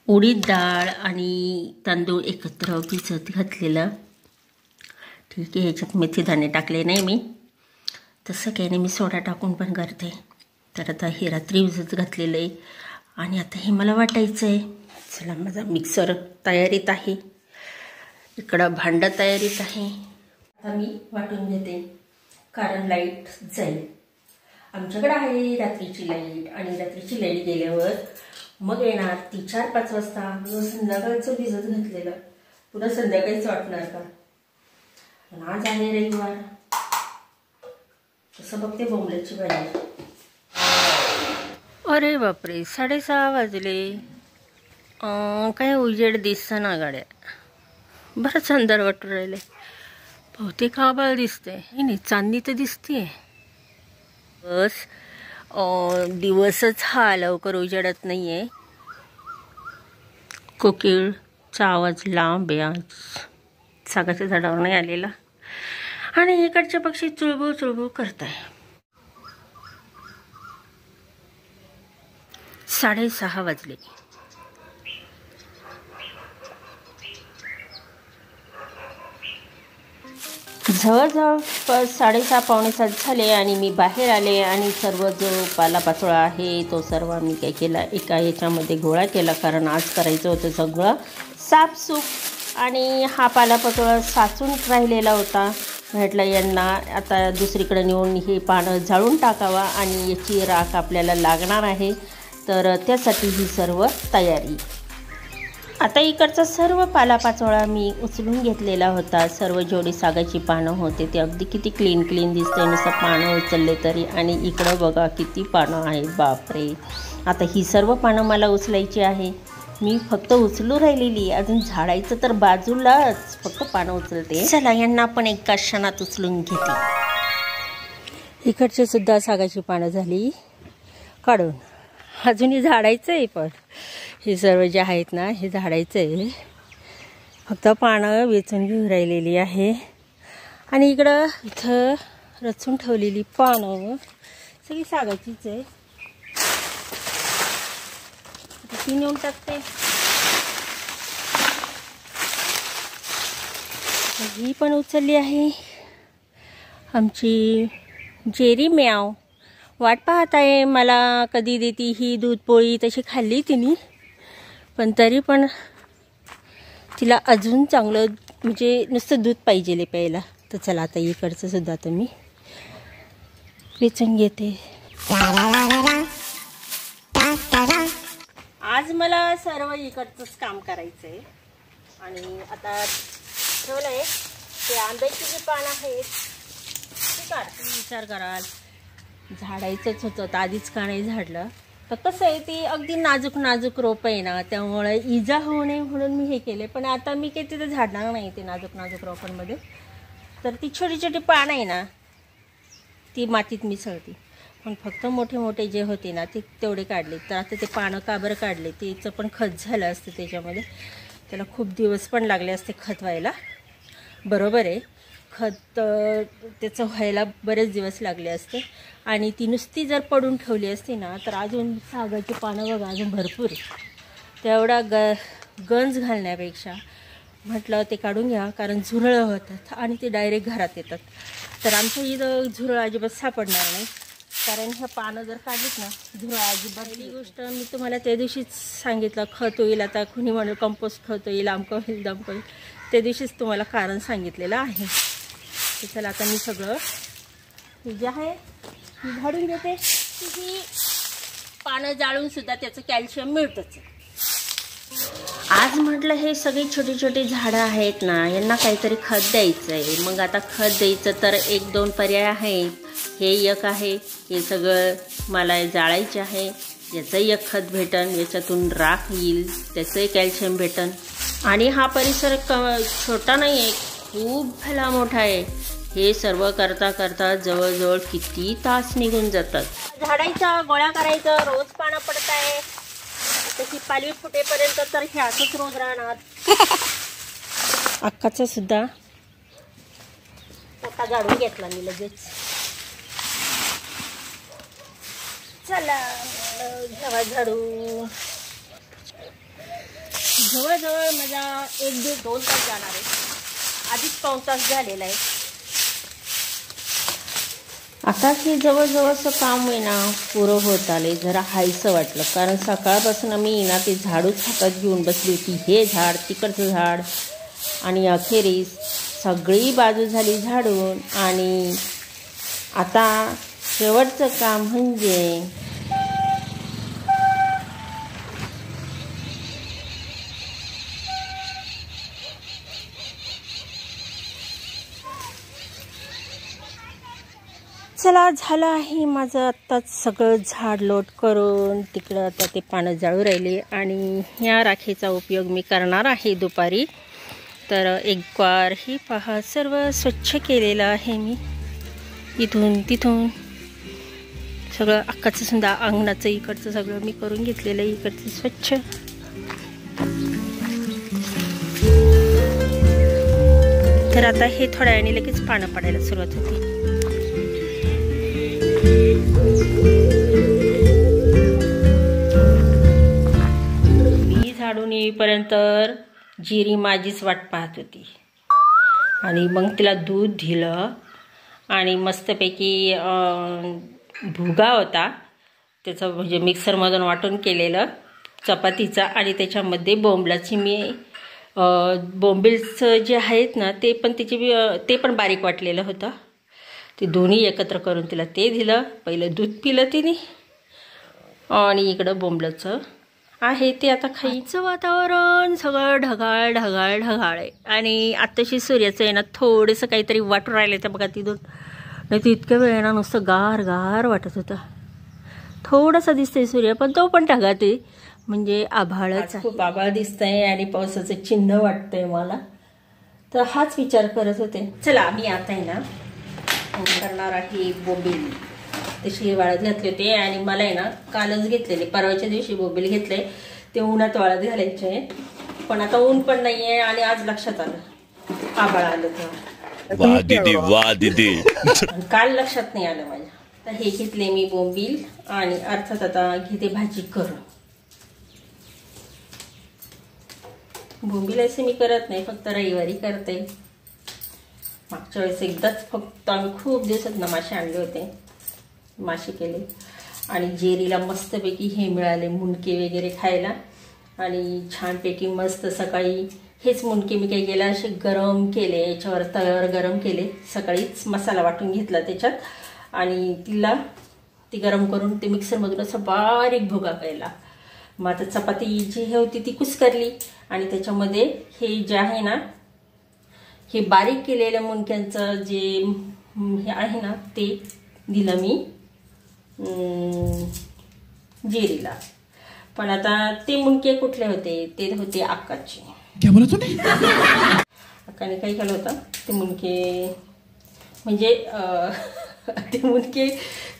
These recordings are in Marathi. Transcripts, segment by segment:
उडीद डाळ आणि तांदूळ एकत्र भिजत घातलेलं. ठीक आहे, ह्याच्यात मेथीदाणे टाकले नाही मी, तसं काही नाही, मी सोडा टाकून पण करते. तर आता हे रात्री भिजत घातलेलं आहे आणि आता हे मला वाटायचं आहे. चला, माझा मिक्सर तयारीत आहे, इकडं भांडं तयारीत आहे. आता मी वाटून घेते कारण लाईट जाईल. आमच्याकडे आहे रात्रीची लाईट आणि रात्रीची लाईट गेल्यावर मग येणार ती 4-5 वाजता. संध्याकाळचं भिजत घातलेलं पुन्हा संध्याकाळीच वाटणार का? पण आज आहे रविवार, तसं बघते बोंबल्याची भाजी. अरे बापरे, 6:30 वाजले. काय उजेड दिसतं ना गाड्या, बरंच अंधार वाटून राहिले. बहुतेक आभाळ दिसते. नाही, चांदणी तर दिसते. बस दिवसच हा लवकर उजेडत नाहीये. कोकिळचा आवाज लांब आहे, आज सागाच्या झाडावर नाही आलेला आणि इकडचे पक्षी चुळबुळ चुळबुळ करताय. 6:30 वाजले. जवळजवळ 6:30-6:45 झाले आणि मी बाहेर आले आणि सर्व जो पालापाचोळा आहे तो सर्व मी काय केला, एका याच्यामध्ये गोळा केला. कारण आज करायचं होतं सगळं साफसूफ आणि हा पालापाचोळा साचून राहिलेला होता. म्हटलं यांना आता दुसरीकडे नेऊन हे पानं जाळून टाकावा आणि याची राख आपल्याला लागणार आहे, तर त्यासाठी ही सर्व तयारी. आता इकडचा सर्व पालापाचोळा मी उचलून घेतलेला होता. सर्व जेवढी सागाची पानं होते ते अगदी किती क्लीन दिसते नुसतं पानं उचलले तरी. आणि इकडं बघा किती पानं आहेत, बापरे. आता ही सर्व पानं मला उचलायची आहे. मी फक्त उचलू राहिलेली, अजून झाडायचं तर बाजूलाच, फक्त पानं उचलते. चला, यांना आपण एका क्षणात उचलून घेते. इकडचे सुद्धा सागाची पानं झाली काढून, अजूनही झाडायचं आहे. पण हे सर्व जे आहेत ना, हे झाडायचं आहे, फक्त पानं वेचून घेऊन राहिलेली आहे. आणि इथं रचून ठेवलेली पानं सगळी सागाचीच आहे. ती नेऊन टाकते. ही पण उचलली आहे आमची जेरी म्याव. वाट पाहत आहे मला कधी देती ही दूध पोळी. तशी खाल्ली तिने, पण तरी पण तिला अजून चांगलं म्हणजे नुसतं दूध पाहिजे प्यायला. तर चला, आता इकडचं सुद्धा आता मी वेचून घेते. आज मला सर्व इकडचंच काम करायचं आहे. आणि आता ठेवलं आहे ते आंब्याची जी पानं आहेत ती काढते. विचार कराल झाडायचंच होतं तर आधीच का नाही झाडलं. तर कसं आहे, ती अगदी नाजूक रोप आहे ना, त्यामुळे इजा होऊ नये म्हणून मी हे केले. पण आता मी काही तिथे झाडणार नाही ते नाजूक रोपांमध्ये. तर ती छोटी पानं आहे ना, ती मातीत मिसळते. पण फक्त मोठे जे होते ना ते तेवढे काढले. तर आता ते पानं का बरं काढले, त्याचं पण खत झालं असतं त्याच्यामध्ये. त्याला खूप दिवस पण लागले असते खत व्हायला. बरोबर आहे, खत त्याचं व्हायला बरेच दिवस लागले असते. आणि ती नुसती जर पडून ठेवली असती ना, तर अजून सागाची पानं बघा अजून भरपूर. तेवढा गंज घालण्यापेक्षा म्हटलं ते काढून घ्या, कारण झुरळं होतात आणि ते डायरेक्ट घरात येतात. तर आमच्या इथं झुरळ अजिबात सापडणार नाही, कारण ह्या पानं जर काढलीत ना, झुरळ अजिबात. पहिली गोष्ट मी तुम्हाला त्या दिवशीच सांगितलं, खत होईल. आता कुणी म्हणून कंपोस्ट खत होईल, आमकं होईल दमकं होईल, त्या दिवशीच तुम्हाला कारण सांगितलेलं आहे. तर चला, आता मी सगळं हे जे आहे ही झाडून घेते. ही पानं जाळून सुद्धा त्याचं कॅल्शियम मिळतंच. आज म्हटलं हे सगळी छोटी झाडं आहेत ना, यांना काहीतरी खत द्यायचं आहे. मग आता खत द्यायचं तर 1-2 पर्याय आहेत. हे एक आहे, हे सगळं मला जाळायचे आहे, याचं एक खत भेटन, याच्यातून राख येईल, त्याचंही कॅल्शियम भेटन. आणि हा परिसर छोटा नाही आहे, खूप भला मोठा आहे. हे सर्व करता जवळजवळ किती तास निघून जातात. झाडायचं, गोळा करायचं, रोज पानं पडत आहे. तशी पालवी फुटेपर्यंत तर हे असंच रोज राहणार. अक्काचा सुद्धा आता झाडून घेतला मी लगेच. चला घ्यावा झाडू. जवळजवळ माझा 1-2 तास जाणार आहे. आधीच 5 तास झालेला आहे. आता हे जवळजवळचं काम आहे ना पुरं होत आले. जरा हायसं वाटलं, कारण सकाळपासून मी ना ते झाडूच हातात घेऊन बसली होती. हे झाड, तिकडचं झाड, आणि अखेरीस सगळी बाजू झाली झाडून. आणि आता शेवटचं काम म्हणजे चला, झालं आहे माझं आत्ताच सगळं झाड लोट करून. तिकडं आता ते पानं जाळू राहिले आणि ह्या राखेचा उपयोग मी करणार आहे दुपारी. तर एक वार ही पहा सर्व स्वच्छ केलेलं आहे मी. इथून तिथून सगळं अक्काचं सुद्धा अंगणाचं इकडचं सगळं मी करून घेतलेलं आहे. इकडचं स्वच्छ. तर आता हे थोड्या वेळाने लगेच पानं पडायला सुरुवात होती. मी झाडून येईपर्यंत जिरी माझीच वाट पाहत होती. आणि मग तिला दूध दिलं आणि मस्तपैकी भुगा होता त्याचा, म्हणजे मिक्सरमधून वाटून केलेलं चपातीचा. आणि त्याच्यामध्ये बोंबलाची मी बोंबिलचं जे आहेत ना ते पण बारीक वाटलेलं होतं. ते दोन्ही एकत्र करून तिला ते दिलं. पहिलं दूध पिलं तिने आणि इकडं बोंबलाचं आहे ते आता खायचं. वातावरण सगळं ढगाळ ढगाळ ढगाळ आहे. आणि आत्ताशी सूर्याचं आहे ना थोडंसं काहीतरी वाटून राहिलं तर बघा तिथून. नाही तर इतक्या वेळ ना नुसतं गार गार वाटत होतं. थोडासा दिसतंय सूर्य, पण तो पण ढगात आहे, म्हणजे आभाळच. खूप आभाळ दिसतंय आणि पावसाचं चिन्ह वाटतंय मला. तर हाच विचार करत होते. चला, मी आता आहे ना करणार आहे बोंबील. तशी वाळत घातले होते आणि मला आहे ना कालच घेतलेले, परवाच्या दिवशी बोंबील घेतले. ते उन्हात वाळत घालायचे, पण आता ऊन पण नाही आहे. आणि आज लक्षात आलं आभाळ आलं तर काल लक्षात नाही आलं माझ्या. तर हे घेतले मी बोंबील आणि अर्थात आता घेते भाजी करून. बोंबील असे मी करत नाही, फक्त रविवारी करते. मागच्या वेळेस एकदाच फक्त आम्ही खूप दिवसात मासे आणले होते, मासे केले. आणि जेरीला मस्तपैकी हे मिळाले मुंडके वगैरे खायला. आणि छानपैकी मस्त सकाळी हेच मुंडके मी काही केलं असे गरम केले, याच्यावर तव्यावर गरम केले. सकाळीच मसाला वाटून घेतला त्याच्यात आणि ती गरम करून ते मिक्सरमधून असं बारीक भुगा केला. मग आता चपाती जी हे होती ती कुस्करली आणि त्याच्यामध्ये हे जे आहे ना हे बारीक केलेल्या मुंडक्यांचं जे हे आहे ना ते दिलं मी जेरीला. पण आता ते मुंडके कुठले होते, ते होते अक्काचे. अक्काने काय केलं होतं, ते मुंडके म्हणजे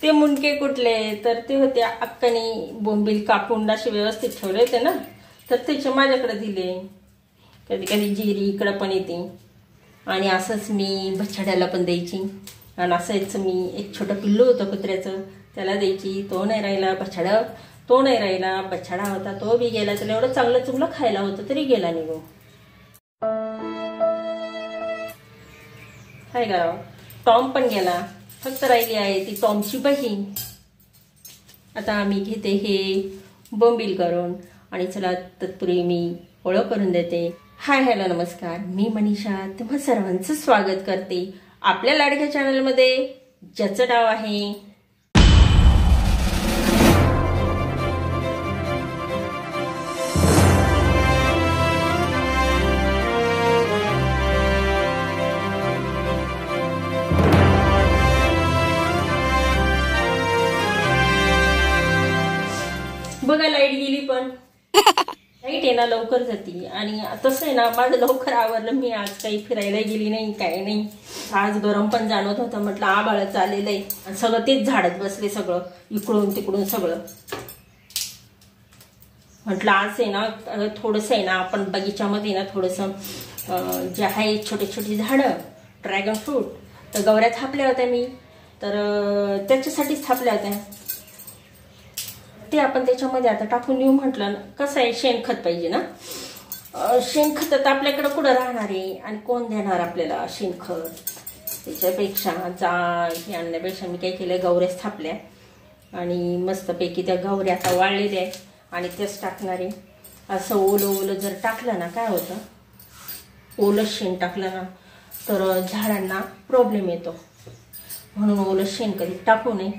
ते मुंडके कुठले तर ते होते अक्काने बोंबील कापून असे व्यवस्थित ठेवले होते ना, तर त्याचे माझ्याकडे दिले. कधी कधी जिरी इकडं पण येते आणि असंच मी बछड्याला पण द्यायची. आणि असंच मी एक छोटं पिल्लू होतं कुत्र्याचं, त्याला द्यायची. तो नाही राहिला बछडा होता तो बी गेला. त्याला एवढं चांगलं चुंगलं खायला होतं तरी गेला निघून. काय करावं, टॉम पण गेला, फक्त राहिली आहे ती टॉमची बहीण. आता आम्ही घेते हे बोंबील करून. आणि चला तत्पूर्वी मी ओळख करून देते. हाय हॅलो नमस्कार, मी मनीषा तुम्हा सर्वांचं स्वागत करते आपल्या लाडक्या चॅनलमध्ये, ज्याचं नाव आहे बघा. लाईट गेली पण लाईट आहे ना लवकर जाते. आणि तसं आहे ना माझं लवकर आवरलं. मी आज काही फिरायला गेली नाही, काही नाही. आज गरम पण जाणवत होतं. म्हटलं आभाळच आलेलं आहे आणि सगळं तेच झाडत बसले, सगळं इकडून तिकडून सगळं. म्हटलं आज आहे ना थोडंसं आहे ना आपण बगीच्यामध्ये ना थोडंसं जे आहे छोटे छोटे झाडं, ड्रॅगन फ्रूट, तर गवऱ्या थापल्या होत्या मी, तर त्याच्यासाठीच थापल्या होत्या. ते आपण त्याच्यामध्ये आता टाकून देऊ म्हटलं. कसं आहे शेणखत पाहिजे ना, शेणखत तर आपल्याकडे कुठं राहणार आहे आणि कोण देणार आपल्याला शेणखत. त्याच्यापेक्षा हे आणण्यापेक्षा मी काय केलं, गवऱ्या थापल्या आणि मस्तपैकी त्या गवऱ्या आता वाळलेल्या आहे आणि तेच टाकणार आहे. असं ओलं ओलं जर टाकलं ना काय होतं, ओलं शेण टाकलं ना तर झाडांना प्रॉब्लेम येतो. म्हणून ओलं शेण कधी टाकू नये.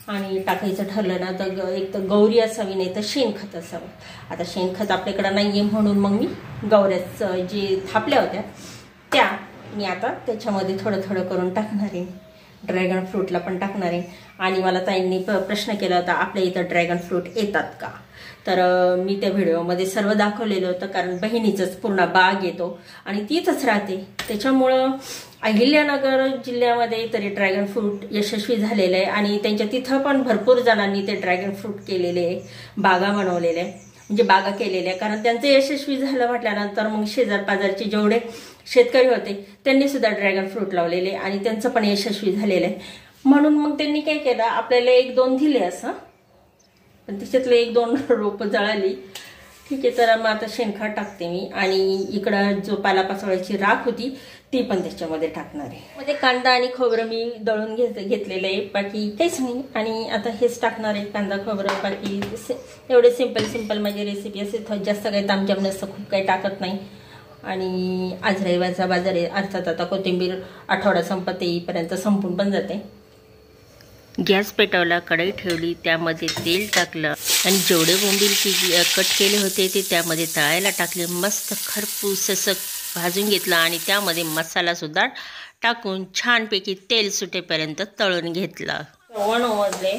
आणि टाकायचं ठरलं ना तर एक तर गौरी असावी, नाही तर शेणखत असावं. आता शेणखत आपल्याकडं नाही आहे म्हणून मग मी गौऱ्याच जे थापल्या होत्या त्या मी आता त्याच्यामध्ये थोडं थोडं करून टाकणार आहे. ड्रॅगन फ्रूटला पण टाकणार आहे. आणि मला ताईंनी प्रश्न केला होता, आपल्या इथं ड्रॅगन फ्रूट येतात का. तर मी त्या व्हिडिओमध्ये सर्व दाखवलेलं होतं, कारण बहिणीचंच पूर्ण बाग येतो आणि तीच राहते. त्याच्यामुळं अहिल्यानगर जिल्ह्यामध्ये तरी ड्रॅगन फ्रूट यशस्वी झालेलं आहे आणि त्यांच्या तिथं पण भरपूर जणांनी ते ड्रॅगन फ्रूट केलेले आहे, बागा बनवलेले आहे, म्हणजे बागा केलेल्या आहे. कारण त्यांचं यशस्वी झालं म्हटल्यानंतर मग शेजार पाजारचे जेवढे शेतकरी होते त्यांनी सुद्धा ड्रॅगन फ्रूट लावलेले आणि त्यांचं पण यशस्वी झालेलं आहे. म्हणून मग त्यांनी काय केलं, आपल्याला 1-2 दिले असं, पण त्याच्यातले 1-2 रोपं जळाली. ठीक आहे, तर मग आता शेणखत टाकते मी. आणि इकडं जो पालापाचोळ्याची राख होती ती पण त्याच्यामध्ये टाकणार आहे. मध्ये कांदा आणि खोबरं मी दळून घेतलेलं आहे, बाकी काहीच नाही. आणि आता हेच टाकणार आहे, कांदा खोबरं. बाकी एवढे सिंपल माझी रेसिपी असेल, जास्त काही तामजाम नसतं, खूप काही टाकत नाही. आणि आज रविवारचा बाजार आहे, अर्थात आता कोथिंबीर आठवडा संपत येईपर्यंत संपून पण जाते. गॅस पेटवला, कढई ठेवली, त्यामध्ये तेल टाकलं आणि जेवढे बोंबील कट केले होते ते त्यामध्ये तळायला टाकले. मस्त खरपूस असं भाजून घेतलं आणि त्यामध्ये मसाला सुद्धा टाकून छानपैकी तेल सुटेपर्यंत तळून घेतलं. 1 वाजले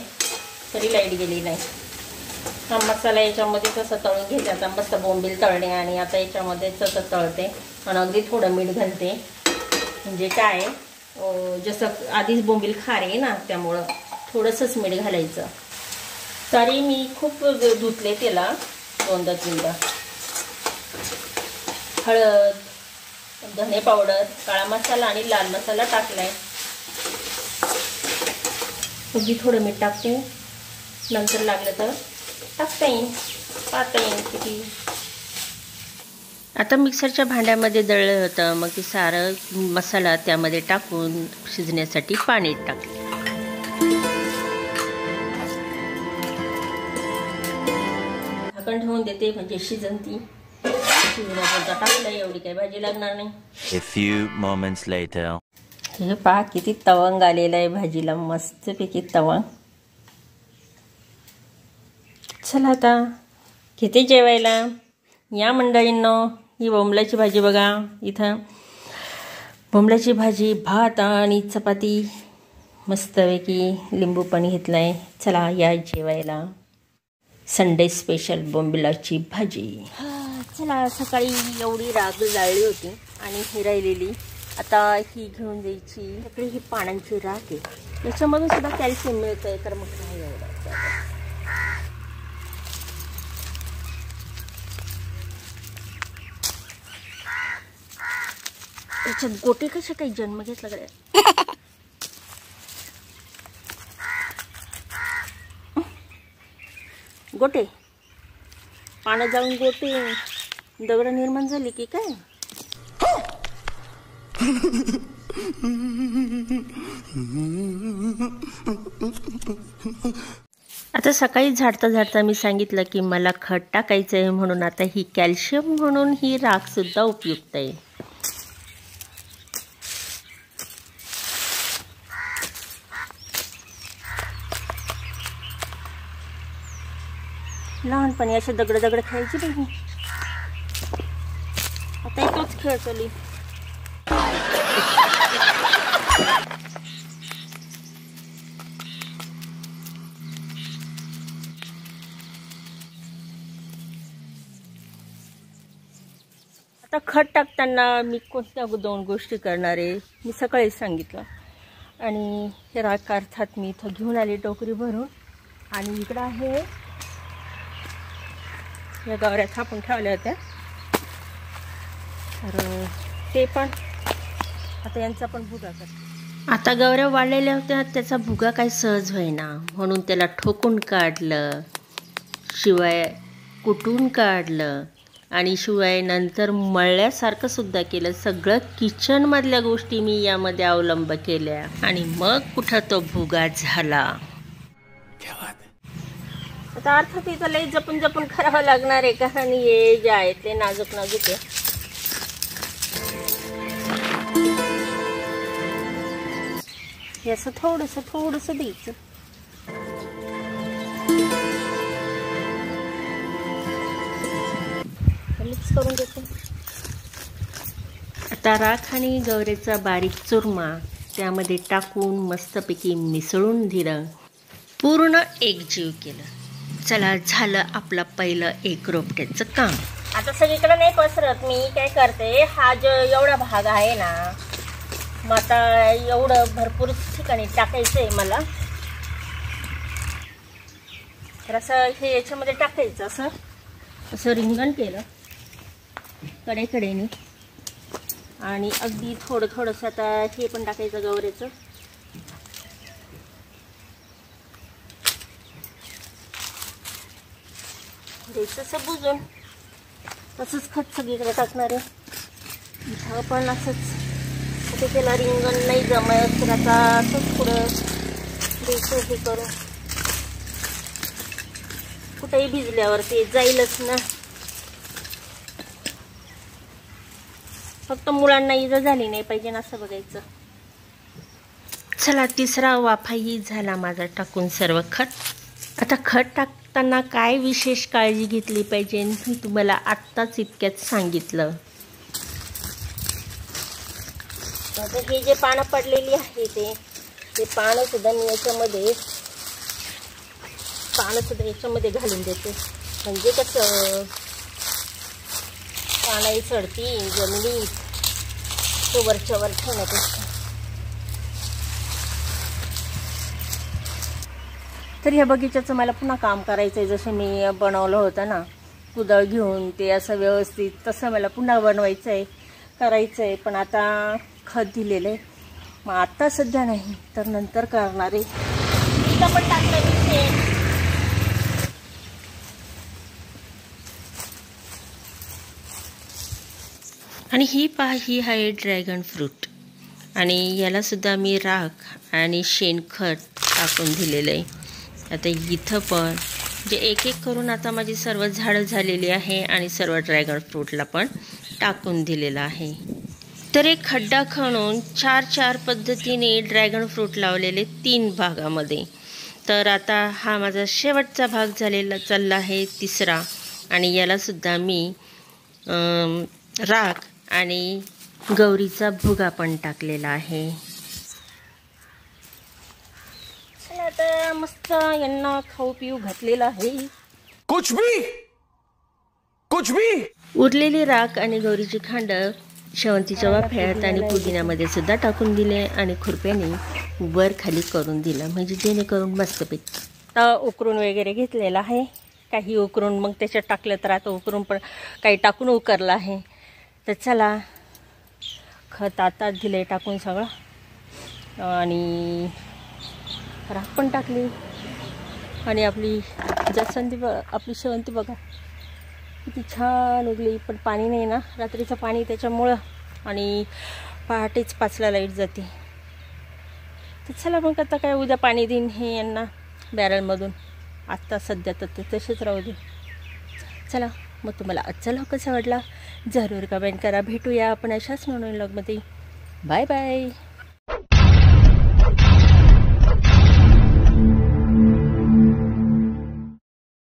तरी लाईट गेली नाही. हा मसाला याच्यामध्ये तसं तळून घेते. आता मस्त बोंबील तळणे आणि आता याच्यामध्ये तसं तळते आणि अगदी थोडं मीठ घालते. म्हणजे काय जसं आधीच बोंबील खारे आहे ना, त्यामुळं थोडंसंच मीठ घालायचं. तरी मी खूप धुतले त्याला 2-3दा. हळद, धने पावडर, काळा मसाला आणि लाल मसाला टाकलाय. अगदी थोडं मीठ टाकते, नंतर लागलं तर टाकता येईल, पाहता येईल किती. आता मिक्सरच्या भांड्यामध्ये दळलं होतं, मग ते सारं मसाला त्यामध्ये टाकून शिजण्यासाठी पाणी टाकलं. झाकण ठेवून देते म्हणजे शिजन ती. शिजण्यापुरता टाकलं, एवढी काही भाजी लागणार नाही. A few moments later. हे पहा किती तवंग आलेला आहे भाजीला, मस्तपैकी तवंग. चला आता घेते जेवायला. या मंडळींनो, ही बोंबलाची भाजी बघा. इथं बोंबलाची भाजी, भात आणि चपाती, मस्तपैकी लिंबू पण घेतलं आहे. चला या जेवायला. संडे स्पेशल बोंबलाची भाजी. चला, सकाळी एवढी राग जाळली होती आणि ही राहिलेली आता ही घेऊन जायची. आपली ही पानांची राख आहे, याच्यामधून सुद्धा कॅल्शियम मिळतं आहे. तर मग काय एवढं त्याच्यात गोटे कसे काही जन्म घेतला कडे. गोटे पानं जाऊन गोटे दगड निर्माण झाली की काय. आता सकाळी झाडता मी सांगितलं की मला खत टाकायचं आहे, म्हणून आता ही कॅल्शियम म्हणून ही राख सुद्धा उपयुक्त आहे. लहानपणी असे दगड खेळायची नाही, आता तोच खेळ चालू. आता खत टाकताना मी कोणत्या 2 गोष्टी करणार आहे मी सकाळीच सांगितलं. आणि हे राख अर्थात मी इथं घेऊन आली टोकरी भरून. आणि इकडं आहे या गवऱ्या थापून ठेवल्या होत्या, तर ते पण आता यांचा पण भुगा करते. आता गवऱ्या वाळलेल्या होत्या, त्याचा भुगा काही सहज होईना, म्हणून त्याला ठोकून काढलं, शिवाय कुटून काढलं आणि शिवाय नंतर मळल्यासारखं सुद्धा केलं. सगळं किचनमधल्या गोष्टी मी यामध्ये अवलंब केल्या आणि मग कुठं तो भुगा झाला. आता अर्थात इथं लई जपून जपून करावं लागणार आहे, कारण हे जे आहे ते नाजूक नाजूक आहे. हे असं थोडंसं द्यायचं. मिक्स करून घेते. आता राख आणि गवरेचा बारीक चुरमा त्यामध्ये टाकून मस्तपैकी मिसळून दिलं, पूर्ण एकजीव केलं. चला, झालं आपलं पहिलं एक रोपट्याचं काम. आता सगळीकडे नाही पसरत, मी काय करते, हा जो एवढा भाग आहे ना, मग आता एवढं भरपूर ठिकाणी टाकायचं आहे मला. तर असं हे याच्यामध्ये टाकायचं, असं रिंगण केलं कडेकडेने आणि अगदी थोडंसं आता हे पण टाकायचं गवऱ्याचं. द्यायचं बुजून, तसंच खत सगळीकडे टाकणार आहे. इथं पण असंच ते त्याला रिंगण नाही जमत, तर आता असंच पुढं द्यायचं हे करून. कुठेही भिजल्यावर ते जाईलच ना, फक्त मुलांना इजा झाली नाही पाहिजे ना, असं बघायचं. चला, तिसरा वाफाही झाला माझा टाकून सर्व खत. आता खत टाकताना काय विशेष काळजी घेतली पाहिजे मी तुम्हाला आत्ताच इतक्यात सांगितलं. आता हे जे पानं पडलेली आहे ते पानं सुद्धा मी याच्यामध्ये घालून देते. म्हणजे कसं पानं सडती जमिनीत, तो वरच्या वर ठेवण्यापेक्षा. तर ह्या बगीच्याचं मला पुन्हा काम करायचं आहे. जसं मी बनवलं होतं ना, कुदळ घेऊन ते असं व्यवस्थित, तसं मला पुन्हा बनवायचं आहे, करायचं आहे. पण आता खत दिलेलं आहे, मग आता सध्या नाही, तर नंतर करणार आहे. इथं पण टाकलं मी. आणि ही आहे ड्रॅगन फ्रूट, आणि याला सुद्धा मी राख आणि शेणखत टाकून दिलेलं आहे. आता इथं पण जे एक एक करून आता माझी सर्व झाडं झालेली आहे आणि सर्व ड्रॅगन फ्रूटला पण टाकून दिलेलं आहे. तर एक खड्डा खणून 4 पद्धतीने ड्रॅगन फ्रूट लावलेले 3 भागामध्ये. तर आता हा माझा शेवटचा भाग झालेला चालला आहे, तिसरा, आणि याला सुद्धा मी राख आणि गौरीचा भुगा पण टाकलेला आहे. चला, आता मस्त यांना खाऊ पिऊ घातलेला आहे. कुछ भी उरलेली राख आणि गौरीची खांड शेवंतीच्या वाफ्यात आणि पुदिन्यामध्ये सुद्धा टाकून दिले आणि खुरप्याने वर खाली करून दिलं, म्हणजे जेणेकरून मस्तपैकी. आता उकरून वगैरे घेतलेला आहे, काही उकरून मग त्याच्यात टाकलं, तर आता उकरून पण काही टाकून उकरलं आहे. तर चला, खत आता दिले टाकून सगळं, आणि राख पण टाकली, आणि आपली जास्वंदी, आपली शेवंती बघा किती छान उगली. पण पाणी नाही ना, रात्रीचं पाणी त्याच्यामुळं, आणि पहाटेच 5ला लाईट जाते. तर चला मग आता काय, उद्या पाणी देईन हे यांना बॅरलमधून. आत्ता सध्या तर ते तसेच राहू दे. चला मग, तुम्हाला आजचा व्लॉग कसा वाटला जरूर कमेंट करा. भेटूया आपण अशाच नवीन व्लॉगमध्ये. Bye bye.